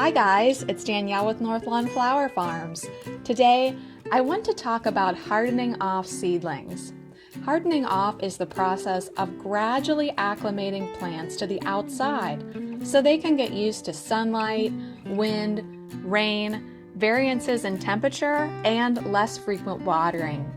Hi guys, it's Danielle with Northlawn Flower Farms. Today, I want to talk about hardening off seedlings. Hardening off is the process of gradually acclimating plants to the outside so they can get used to sunlight, wind, rain, variances in temperature, and less frequent watering.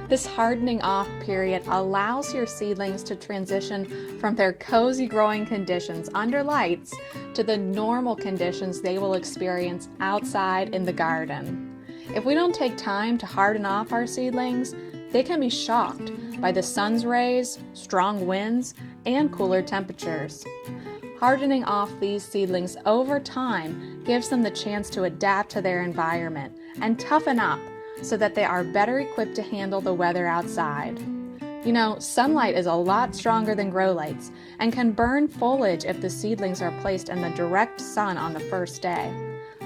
This hardening off period allows your seedlings to transition from their cozy growing conditions under lights to the normal conditions they will experience outside in the garden. If we don't take time to harden off our seedlings, they can be shocked by the sun's rays, strong winds, and cooler temperatures. Hardening off these seedlings over time gives them the chance to adapt to their environment and toughen up so that they are better equipped to handle the weather outside. You know, sunlight is a lot stronger than grow lights and can burn foliage if the seedlings are placed in the direct sun on the first day.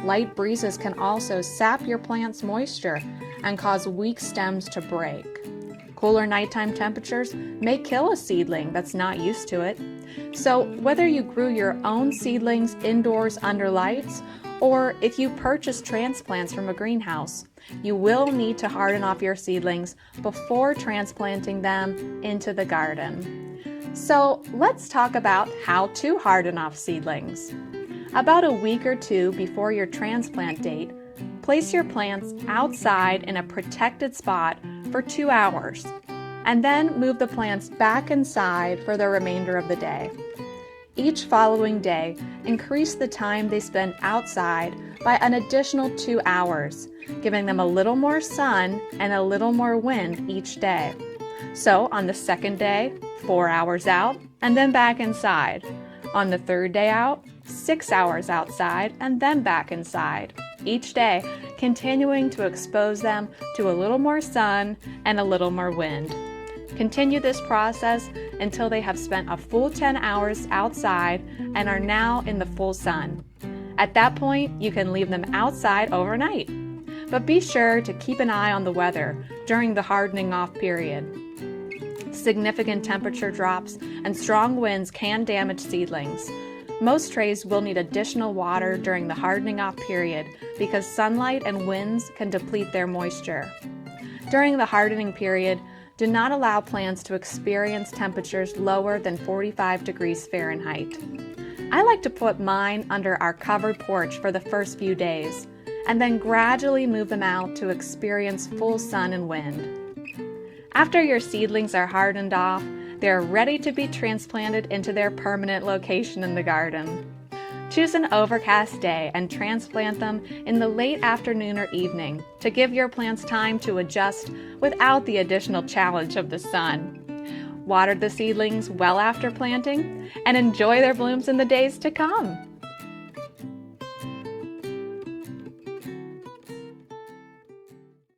Light breezes can also sap your plant's moisture and cause weak stems to break. Cooler nighttime temperatures may kill a seedling that's not used to it. So whether you grew your own seedlings indoors under lights, or if you purchase transplants from a greenhouse, you will need to harden off your seedlings before transplanting them into the garden. So let's talk about how to harden off seedlings. About a week or two before your transplant date, place your plants outside in a protected spot for 2 hours, and then move the plants back inside for the remainder of the day. Each following day, increase the time they spend outside by an additional 2 hours, giving them a little more sun and a little more wind each day. So on the second day, 4 hours out and then back inside. On the third day out, 6 hours outside and then back inside. Each day, continuing to expose them to a little more sun and a little more wind. Continue this process until they have spent a full 10 hours outside and are now in the full sun. At that point, you can leave them outside overnight. But be sure to keep an eye on the weather during the hardening off period. Significant temperature drops and strong winds can damage seedlings. Most trays will need additional water during the hardening off period because sunlight and winds can deplete their moisture. During the hardening period, do not allow plants to experience temperatures lower than 45 degrees Fahrenheit. I like to put mine under our covered porch for the first few days, and then gradually move them out to experience full sun and wind. After your seedlings are hardened off, they are ready to be transplanted into their permanent location in the garden. Choose an overcast day and transplant them in the late afternoon or evening to give your plants time to adjust without the additional challenge of the sun. Water the seedlings well after planting and enjoy their blooms in the days to come.